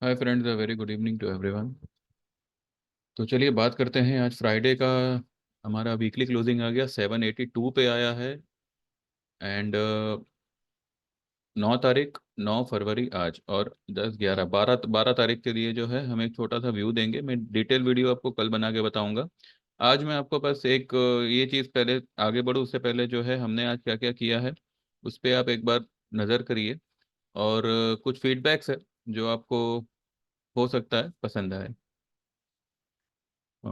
Hi friends, a very good evening to everyone. तो चलिए बात करते हैं आज फ्राइडे का। हमारा वीकली क्लोजिंग आ गया 782 पे आया है। एंड 9 तारीख, 9 फरवरी आज, और 10 11 12 12 तारीख के लिए जो है हम एक छोटा सा व्यू देंगे। मैं डिटेल वीडियो आपको कल बना के बताऊंगा। आज मैं आपको बस एक ये चीज़, पहले आगे बढ़ूँ उससे पहले जो है हमने आज क्या क्या किया है उस पर आप एक बार नज़र करिए। और कुछ फीडबैक्स है जो आपको हो सकता है पसंद आए। अ,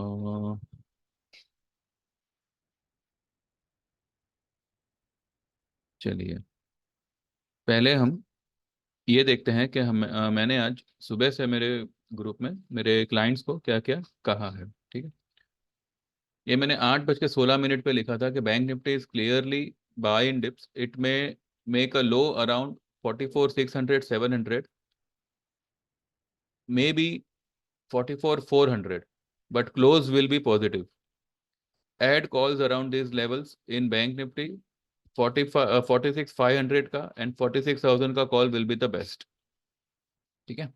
चलिए पहले हम ये देखते हैं कि मैंने आज सुबह से मेरे ग्रुप में मेरे क्लाइंट्स को क्या क्या कहा है। ठीक है। ये मैंने 8:16 पे लिखा था कि bank Nifty is clearly buy in dips. It may make a low around 44,600 700, may be 44,400, but close will be positive. Add calls around this levels in bank Nifty. 46,500 का एंड 46,000 का call will be the best. ठीक है।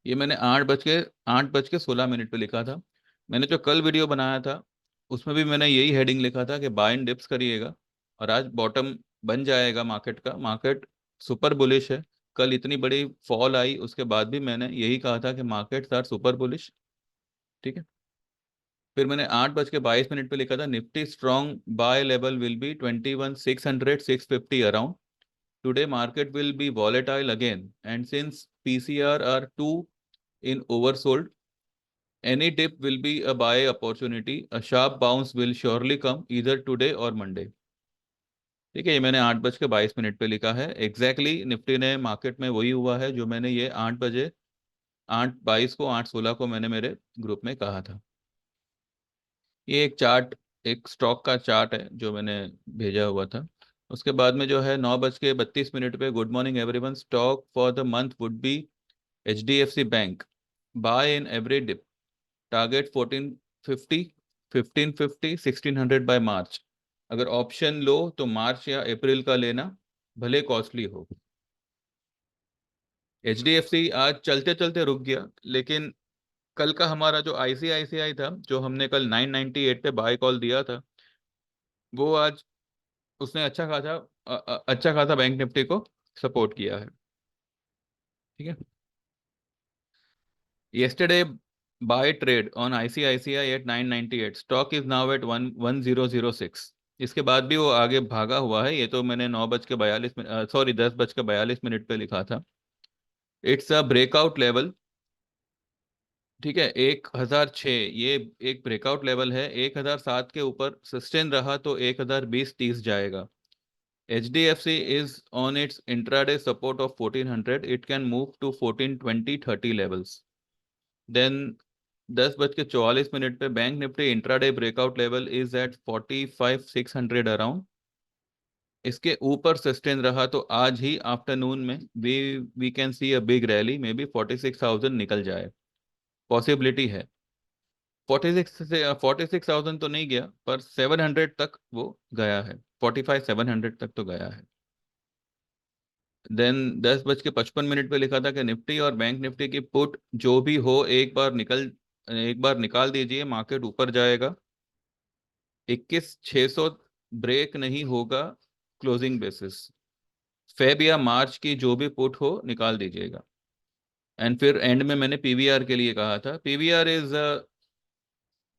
ये मैंने 8:16 पे लिखा था। मैंने जो कल वीडियो बनाया था उसमें भी मैंने यही हेडिंग लिखा था कि बाय एंड डिप्स करिएगा। और आज बॉटम बन जाएगा मार्केट का। मार्केट सुपर बुलिश है। कल इतनी बड़ी फॉल आई उसके बाद भी मैंने यही कहा था कि मार्केट्स आर सुपर बुलिश। ठीक है। फिर मैंने 8:22 पे लिखा था Nifty strong by level will be 21,600 650 around. Today market will be volatile again, and since PCR are too in oversold, any dip will be a buy opportunity. A sharp bounce will surely come either today or Monday. ठीक है। ये मैंने 8:22 पे लिखा है। Exactly exactly Nifty ने market में वही हुआ है जो मैंने ये 8 बजे, 8:22 को, 8:16 को मैंने मेरे ग्रुप में कहा था। ये एक चार्ट, एक स्टॉक का चार्ट है जो मैंने भेजा हुआ था। उसके बाद में जो है 9:32 पे, good morning everyone, stock for the month would be HDFC bank, buy in every dip, target 1450, 1550, 1600 buy March. अगर ऑप्शन लो तो मार्च या अप्रैल का लेना, भले कॉस्टली हो। HDFC आज चलते चलते रुक गया, लेकिन कल का हमारा जो ICICI था, जो हमने कल 998 पे बाय कॉल दिया था, वो आज उसने अच्छा खासा बैंक निफ्टी को सपोर्ट किया है। ठीक है। Yesterday buy trade on ICICI at 998. Stock is now at 11006। इसके बाद भी वो आगे भागा हुआ है। ये तो मैंने 9:42, सॉरी 10:42 पे लिखा था। It's a breakout level. ठीक है। 1,006 ये एक ब्रेकआउट लेवल है। 1,007 के ऊपर सस्टेन रहा तो 1,020-30 जाएगा। HDFC is on its intraday support of 1400. It can move to 1420-30 levels. Then 10:44 पे bank nifty intraday breakout level is at 45,600 around. इसके ऊपर सस्टेन रहा तो आज ही आफ्टरनून में we can see a big rally, maybe 46,000 निकल जाए। पॉसिबिलिटी है। 46,000 तो नहीं गया, पर 700 तक वो गया है। 45,700 तक तो गया है। देन 10:55 पे लिखा था कि निफ्टी और बैंक निफ्टी की पुट जो भी हो, एक बार निकाल दीजिए, मार्केट ऊपर जाएगा। 21,600 ब्रेक नहीं होगा क्लोजिंग बेसिस। फेब या मार्च की जो भी पुट हो निकाल दीजिएगा। एंड फिर एंड में मैंने PVR के लिए कहा था, PVR is a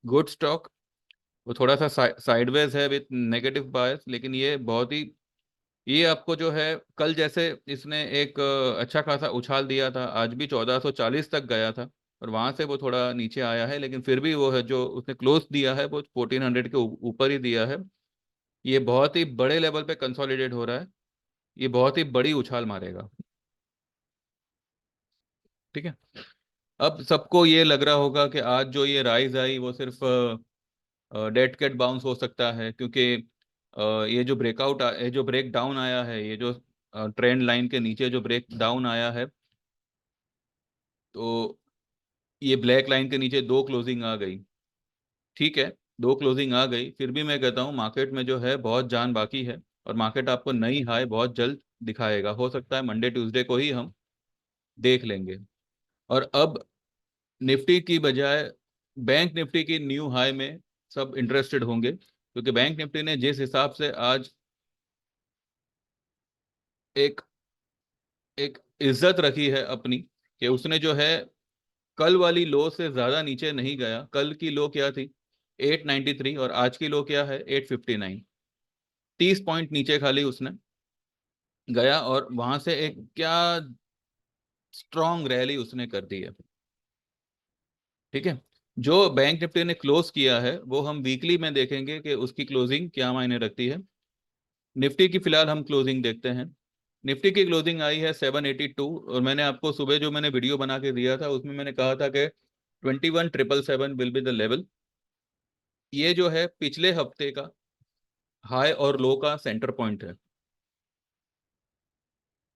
good stock. वो थोड़ा सा साइडवेज है विथ नेगेटिव बायस, लेकिन ये बहुत ही, ये आपको जो है, कल जैसे इसने एक अच्छा खासा उछाल दिया था, आज भी 1440 तक गया था, और वहां से वो थोड़ा नीचे आया है, लेकिन फिर भी वो है जो उसने क्लोज दिया है वो 1400 के ऊपर ही दिया है। ये बहुत ही बड़े लेवल पे कंसोलिडेट हो रहा है। ये बहुत ही बड़ी उछाल मारेगा। ठीक है। अब सबको ये लग रहा होगा कि आज जो ये राइज आई वो सिर्फ डेड कैट बाउंस हो सकता है, क्योंकि ये जो ये जो ब्रेक डाउन आया है, ये जो ट्रेंड लाइन के नीचे जो ब्रेक डाउन आया है, तो ये ब्लैक लाइन के नीचे दो क्लोजिंग आ गई। ठीक है। दो क्लोजिंग आ गई, फिर भी मैं कहता हूँ मार्केट में जो है बहुत जान बाकी है, और मार्केट आपको नई हाई बहुत जल्द दिखाएगा। हो सकता है मंडे ट्यूसडे को ही हम देख लेंगे। और अब निफ्टी की बजाय बैंक निफ्टी की न्यू हाई में सब इंटरेस्टेड होंगे, क्योंकि बैंक निफ्टी ने जिस हिसाब से आज एक एक इज्जत रखी है अपनी, कि उसने जो है कल वाली लो से ज्यादा नीचे नहीं गया। कल की लो क्या थी? 893, और आज की लो क्या है? 859। 30 पॉइंट नीचे खाली उसने गया, और वहां से एक क्या स्ट्रॉन्ग रैली उसने कर दी है। ठीक है। जो बैंक निफ्टी ने क्लोज किया है वो हम वीकली में देखेंगे कि उसकी क्लोजिंग क्या मायने रखती है। निफ्टी की फिलहाल हम क्लोजिंग देखते हैं। निफ्टी की क्लोजिंग आई है 782, और मैंने आपको सुबह जो मैंने वीडियो बना के दिया था उसमें मैंने कहा था कि 21,777 विल बी द लेवल। ये जो है पिछले हफ्ते का हाई और लो का सेंटर पॉइंट है।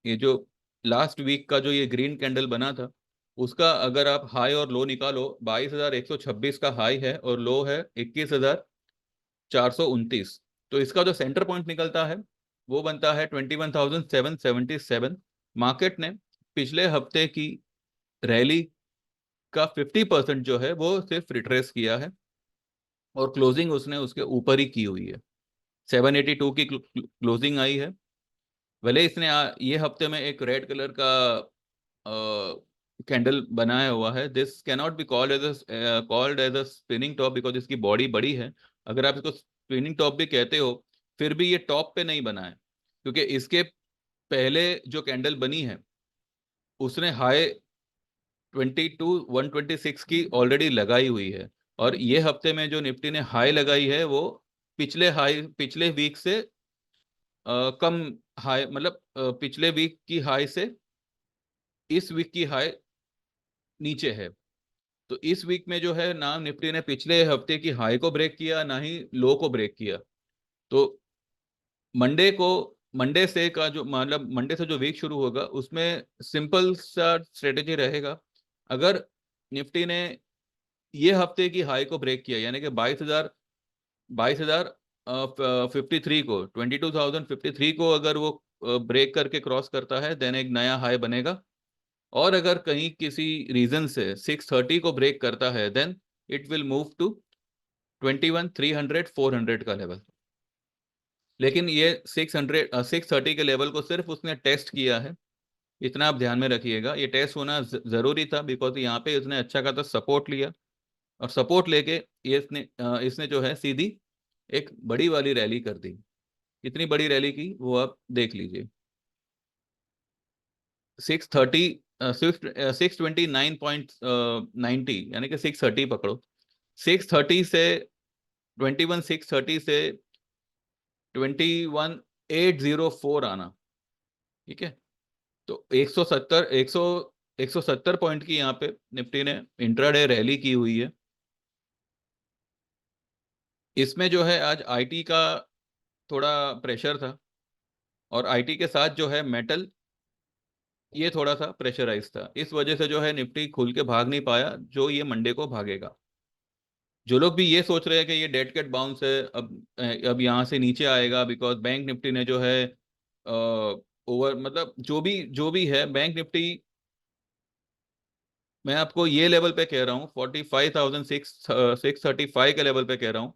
ये जो लास्ट वीक का जो ये ग्रीन कैंडल बना था, उसका अगर आप हाई और लो निकालो, 22,126 का हाई है और लो है 21,429। तो इसका जो सेंटर पॉइंट निकलता है वो बनता है 21,777। मार्केट ने पिछले हफ्ते की रैली का 50% जो है वो सिर्फ रिट्रेस किया है, और क्लोजिंग उसने उसके ऊपर ही की हुई है। 782 की क्लोजिंग आई है। भले इसने ये हफ्ते में एक रेड कलर का कैंडल बनाया हुआ है। This cannot be called as a spinning top, because इसकी बॉडी बड़ी है। अगर आप इसको स्पिनिंग टॉप भी कहते हो, फिर भी ये टॉप पे नहीं बना है, क्योंकि इसके पहले जो कैंडल बनी है उसने हाई 22,126 की ऑलरेडी लगाई हुई है। और ये हफ्ते में जो निफ्टी ने हाई लगाई है वो पिछले वीक से कम हाई, मतलब पिछले वीक की हाई से इस वीक की हाई नीचे है। तो इस वीक में जो है ना निफ्टी ने पिछले हफ्ते की हाई को ब्रेक किया, ना ही लो को ब्रेक किया। तो मंडे को मंडे से का जो मतलब मंडे से जो वीक शुरू होगा उसमें सिंपल सा स्ट्रेटेजी रहेगा। अगर निफ्टी ने ये हफ्ते की हाई को ब्रेक किया, यानी कि 22,053 को, 22,053 को अगर वो ब्रेक करके क्रॉस करता है, देन एक नया हाई बनेगा। और अगर कहीं किसी रीजन से 630 को ब्रेक करता है, then it will move to 21,300 400 का लेवल। लेकिन ये 630 के लेवल को सिर्फ उसने टेस्ट किया है, इतना आप ध्यान में रखिएगा। ये टेस्ट होना जरूरी था, बिकॉज यहाँ पे इसने अच्छा खासा सपोर्ट लिया, और सपोर्ट लेके इसने जो है सीधी एक बड़ी वाली रैली कर दी। कितनी बड़ी रैली की वो आप देख लीजिए। 630, 629.90, यानी कि 630 पकड़ो। 630 से 630 से 21,804 आना। ठीक है। तो 170 पॉइंट की यहाँ पे निफ्टी ने इंट्राडे रैली की हुई है। इसमें जो है आज आईटी का थोड़ा प्रेशर था, और आईटी के साथ जो है मेटल, ये थोड़ा सा प्रेशराइज था। इस वजह से जो है निफ्टी खुल के भाग नहीं पाया जो ये मंडे को भागेगा। जो लोग भी ये सोच रहे हैं कि ये डेड कैट बाउंस है, अब यहाँ से नीचे आएगा, बिकॉज बैंक निफ्टी ने जो है ओवर, मतलब जो भी है बैंक निफ्टी, मैं आपको ये लेवल पे कह रहा हूँ 45,635 के लेवल पे कह रहा हूँ।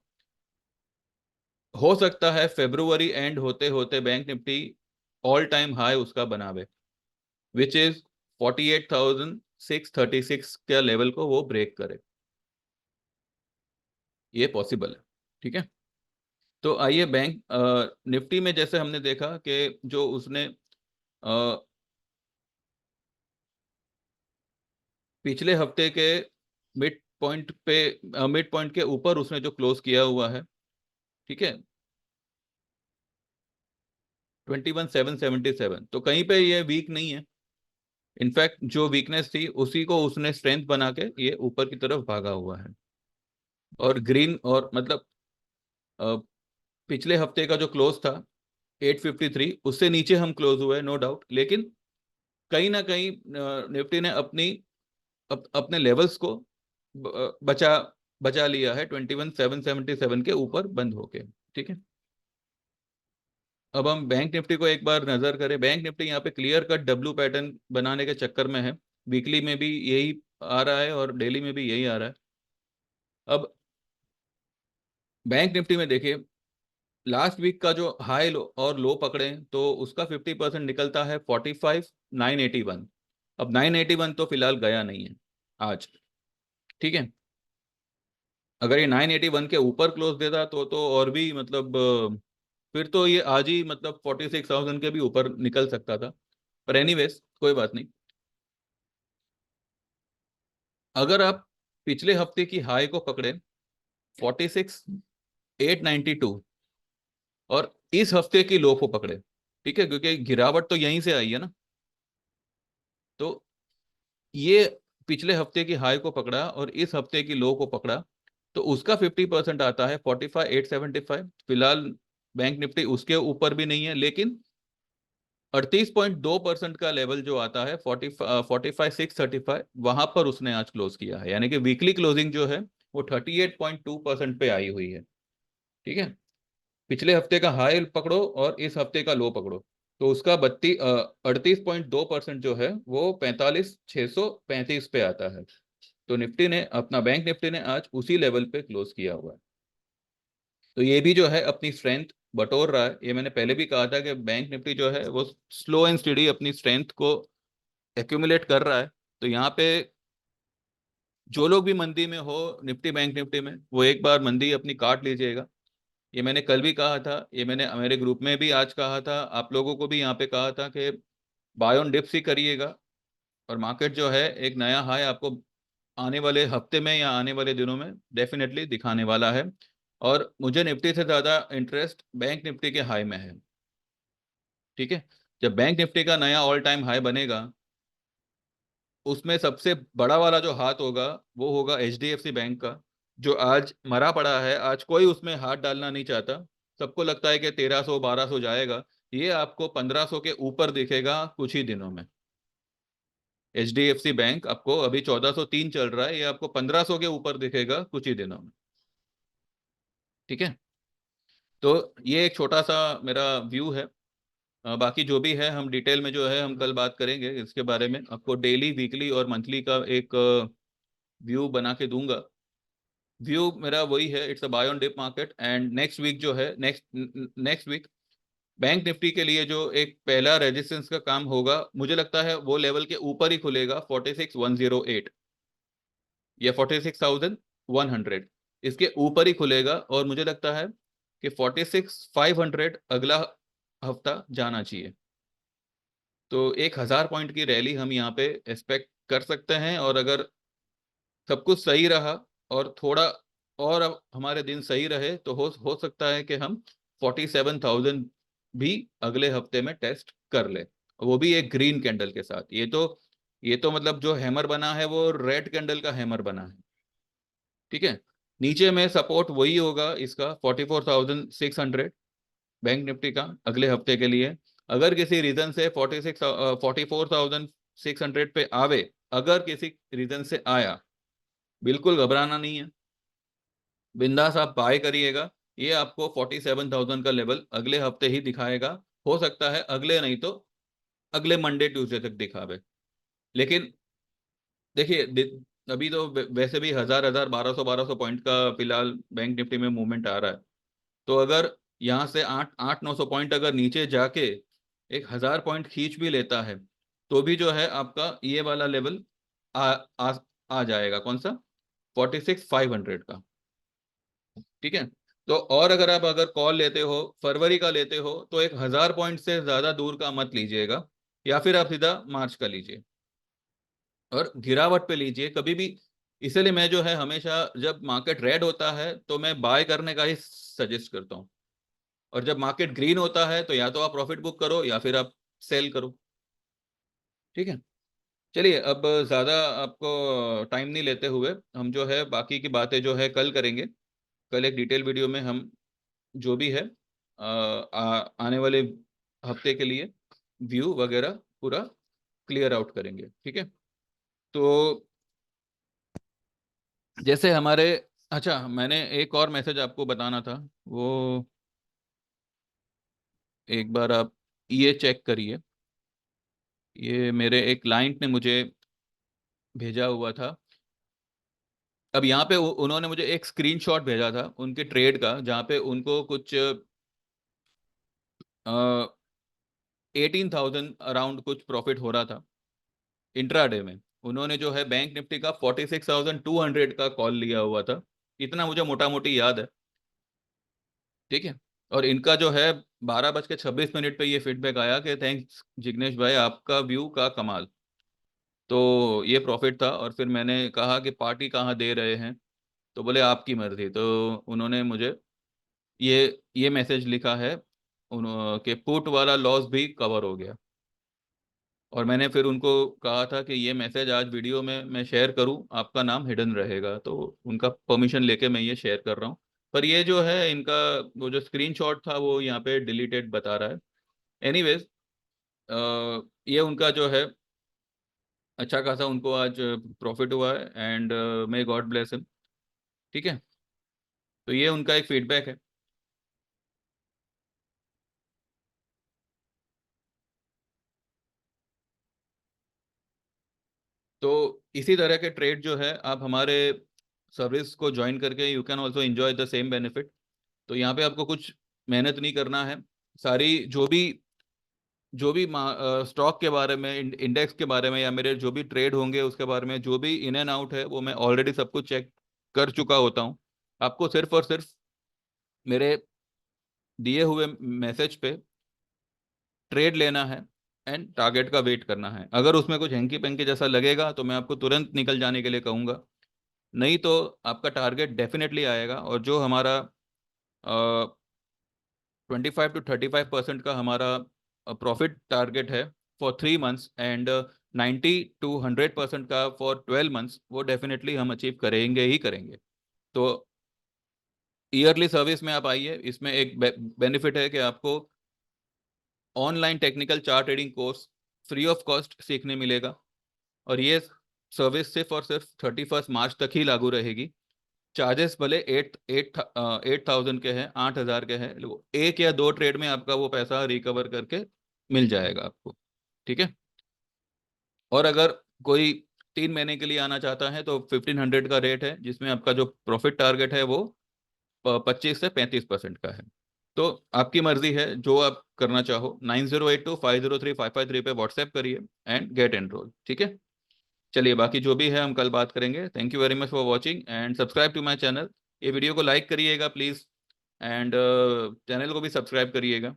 हो सकता है फेब्रुवरी एंड होते होते bank Nifty all time high उसका बनावे, विच इज 48,636 के लेवल को वो ब्रेक करे। ये पॉसिबल है। ठीक है। तो आइए बैंक निफ्टी में जैसे हमने देखा कि जो उसने पिछले हफ्ते के मिड पॉइंट के ऊपर उसने जो क्लोज किया हुआ है, ठीक है, 21,777, तो कहीं पे ये वीक नहीं है। इनफैक्ट जो वीकनेस थी उसी को उसने स्ट्रेंथ बना के ये ऊपर की तरफ भागा हुआ है। और ग्रीन, और मतलब अ, पिछले हफ्ते का जो क्लोज था 853, उससे नीचे हम क्लोज हुए नो डाउट, लेकिन कहीं ना कहीं निफ्टी ने अपने लेवल्स को बचा बचा लिया है 21,777 के ऊपर बंद होके। ठीक है। अब हम बैंक निफ्टी को एक बार नजर करें। बैंक निफ्टी यहाँ पे क्लियर कट डब्ल्यू पैटर्न बनाने के चक्कर में है। वीकली में भी यही आ रहा है और डेली में भी यही आ रहा है। अब बैंक निफ्टी में देखिए, लास्ट वीक का जो हाई लो और लो पकड़े तो उसका 50% निकलता है 45,981। अब 981 तो फिलहाल गया नहीं है आज, ठीक है। अगर ये 981 के ऊपर क्लोज देता तो और भी मतलब फिर तो ये आज ही मतलब 46,000 के भी ऊपर निकल सकता था। पर एनीवेज कोई बात नहीं। अगर आप पिछले हफ्ते की हाई को पकड़े 46,892 और इस हफ्ते की लो को पकड़े, ठीक है, क्योंकि गिरावट तो यहीं से आई है ना, तो ये पिछले हफ्ते की हाई को पकड़ा और इस हफ्ते की लो को पकड़ा, तो उसका 50% आता है 45,875। फिलहाल बैंक निफ्टी उसके ऊपर भी नहीं है, लेकिन 38.2% का लेवल जो आता है 45,635, वहां पर उसने आज क्लोज किया है, यानी कि वीकली क्लोजिंग जो है वो 38.2% पे आई हुई है, ठीक है। पिछले हफ्ते का हाई पकड़ो और इस हफ्ते का लो पकड़ो, तो उसका 38.2% जो है वो 45,635 पे आता है। तो निफ्टी ने अपना, बैंक निफ्टी ने आज उसी लेवल पे क्लोज किया हुआ है। तो ये भी जो है अपनी स्ट्रेंथ बटोर रहा है। ये मैंने पहले भी कहा था कि बैंक निफ्टी जो है वो स्लो एंड स्टडी अपनी स्ट्रेंथ को एक्यूमुलेट कर रहा है। तो यहाँ पे जो लोग भी मंदी में हो निफ्टी बैंक निफ्टी में, वो एक बार मंदी अपनी काट लीजिएगा। ये मैंने कल भी कहा था, ये मैंने मेरे ग्रुप में भी आज कहा था, आप लोगों को भी यहाँ पे कहा था कि बाय ऑन डिप्स ही करिएगा। और मार्केट जो है एक नया हाई आपको आने वाले हफ्ते में या आने वाले दिनों में डेफिनेटली दिखाने वाला है। और मुझे निफ्टी से ज़्यादा इंटरेस्ट बैंक निफ्टी के हाई में है, ठीक है। जब बैंक निफ्टी का नया ऑल टाइम हाई बनेगा, उसमें सबसे बड़ा वाला जो हाथ होगा वो होगा एचडीएफसी बैंक का, जो आज मरा पड़ा है। आज कोई उसमें हाथ डालना नहीं चाहता। सबको लगता है कि 1,300 1,200 जाएगा। ये आपको 1,500 के ऊपर दिखेगा कुछ ही दिनों में। एचडीएफसी बैंक आपको अभी 1,403 चल रहा है, ये आपको 1,500 के ऊपर दिखेगा कुछ ही दिनों में, ठीक है। तो ये एक छोटा सा मेरा व्यू है। बाकी जो भी है हम डिटेल में जो है हम कल बात करेंगे इसके बारे में। आपको डेली वीकली और मंथली का एक व्यू बना के दूंगा। व्यू मेरा वही है, it's a buy on dip market. And next week जो है, नेक्स्ट वीक बैंक निफ्टी के लिए जो एक पहला रेजिस्टेंस का काम होगा, मुझे लगता है वो लेवल के ऊपर ही खुलेगा 46,108 या 46,100, इसके ऊपर ही खुलेगा। और मुझे लगता है कि 46,500 अगला हफ्ता जाना चाहिए। तो 1,000 पॉइंट की रैली हम यहाँ पे एक्सपेक्ट कर सकते हैं। और अगर सब कुछ सही रहा और थोड़ा और अब हमारे दिन सही रहे तो हो सकता है कि हम 47,000 भी अगले हफ्ते में टेस्ट कर ले, वो भी एक ग्रीन कैंडल के साथ। ये तो मतलब जो हैमर बना है वो रेड कैंडल का हैमर बना है, ठीक है। नीचे में सपोर्ट वही होगा इसका 44,600 बैंक निफ्टी का अगले हफ्ते के लिए। अगर किसी रीजन से 44,600 पे आवे, अगर किसी रीजन से आया, बिल्कुल घबराना नहीं है, बिंदास आप बाय करिएगा। ये आपको 47,000 का लेवल अगले हफ्ते ही दिखाएगा। हो सकता है अगले, नहीं तो अगले मंडे ट्यूसडे तक दिखावे। लेकिन देखिए अभी तो वैसे भी 1,000 1,200 पॉइंट का फिलहाल बैंक निफ्टी में मूवमेंट आ रहा है। तो अगर यहाँ से 800 900 पॉइंट अगर नीचे जाके 1,000 पॉइंट खींच भी लेता है, तो भी जो है आपका ये वाला लेवल आ, आ, आ जाएगा, कौन सा, 46,500 का, ठीक है। तो और अगर कॉल लेते हो, फरवरी का लेते हो, तो 1,000 पॉइंट से ज्यादा दूर का मत लीजिएगा, या फिर आप सीधा मार्च का लीजिए और गिरावट पे लीजिए कभी भी। इसलिए मैं जो है हमेशा जब मार्केट रेड होता है तो मैं बाय करने का ही सजेस्ट करता हूँ। और जब मार्केट ग्रीन होता है तो या तो आप प्रॉफिट बुक करो या फिर आप सेल करो, ठीक है। चलिए, अब ज़्यादा आपको टाइम नहीं लेते हुए हम जो है बाकी की बातें जो है कल करेंगे। कल एक डिटेल वीडियो में हम जो भी है आने वाले हफ्ते के लिए व्यू वगैरह पूरा क्लियर आउट करेंगे, ठीक है। तो जैसे हमारे, अच्छा मैंने एक और मैसेज आपको बताना था, वो एक बार आप ये चेक करिए। ये मेरे एक क्लाइंट ने मुझे भेजा हुआ था। अब यहाँ पे उन्होंने मुझे एक स्क्रीनशॉट भेजा था उनके ट्रेड का, जहाँ पे उनको कुछ 18,000 अराउंड कुछ प्रॉफिट हो रहा था इंट्राडे में। उन्होंने जो है बैंक निफ्टी का 46,200 का कॉल लिया हुआ था, इतना मुझे मोटा मोटी याद है। ठीक है। और इनका जो है 12:26 पे ये फीडबैक आया कि थैंक्स जिग्नेश भाई, आपका व्यू का कमाल। तो ये प्रॉफिट था। और फिर मैंने कहा कि पार्टी कहाँ दे रहे हैं, तो बोले आपकी मर्जी। तो उन्होंने मुझे ये मैसेज लिखा है कि पुट वाला लॉस भी कवर हो गया। और मैंने फिर उनको कहा था कि ये मैसेज आज वीडियो में मैं शेयर करूं, आपका नाम हिडन रहेगा। तो उनका परमिशन लेके मैं ये शेयर कर रहा हूं। पर ये जो है इनका वो जो स्क्रीनशॉट था वो यहाँ पे डिलीटेड बता रहा है। एनीवेज, ये उनका जो है अच्छा खासा उनको आज प्रॉफिट हुआ है, and may God bless him. ठीक है। तो ये उनका एक फीडबैक है। तो इसी तरह के ट्रेड जो है आप हमारे सर्विस को ज्वाइन करके you can also enjoy the same benefit. तो यहाँ पे आपको कुछ मेहनत नहीं करना है। सारी जो भी स्टॉक के बारे में, इंडेक्स के बारे में, या मेरे जो भी ट्रेड होंगे उसके बारे में, जो भी इन एंड आउट है, वो मैं ऑलरेडी सब कुछ चेक कर चुका होता हूँ। आपको सिर्फ और सिर्फ मेरे दिए हुए मैसेज पे ट्रेड लेना है एंड टारगेट का वेट करना है। अगर उसमें कुछ हैंकी पैंकी जैसा लगेगा तो मैं आपको तुरंत निकल जाने के लिए कहूँगा, नहीं तो आपका टारगेट डेफिनेटली आएगा। और जो हमारा 25 to 35% का हमारा प्रॉफिट टारगेट है फॉर 3 मंथ्स, एंड 90 to 100% का फॉर 12 मंथ्स, वो डेफिनेटली हम अचीव करेंगे ही करेंगे। तो ईयरली सर्विस में आप आइए। इसमें एक बेनिफिट है कि आपको online technical chart trading course free of cost सीखने मिलेगा। और ये सर्विस सिर्फ और सिर्फ 31 मार्च तक ही लागू रहेगी। चार्जेस भले 8,000 के हैं, 8,000 के हैं, एक या दो ट्रेड में आपका वो पैसा रिकवर करके मिल जाएगा आपको। ठीक है। और अगर कोई 3 महीने के लिए आना चाहता है तो 1,500 का रेट है, जिसमें आपका जो प्रॉफिट टारगेट है वो 25 से 35% का है। तो आपकी मर्जी है जो आप करना चाहो। 9082503553 पे व्हाट्सएप करिए एंड गेट एनरोल। ठीक है। चलिए, बाकी जो भी है हम कल बात करेंगे। Thank you very much for watching and subscribe to my channel. ये वीडियो को लाइक करिएगा प्लीज़, एंड चैनल को भी सब्सक्राइब करिएगा।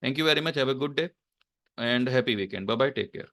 Thank you very much. Have a good day and happy weekend. Bye bye, take care.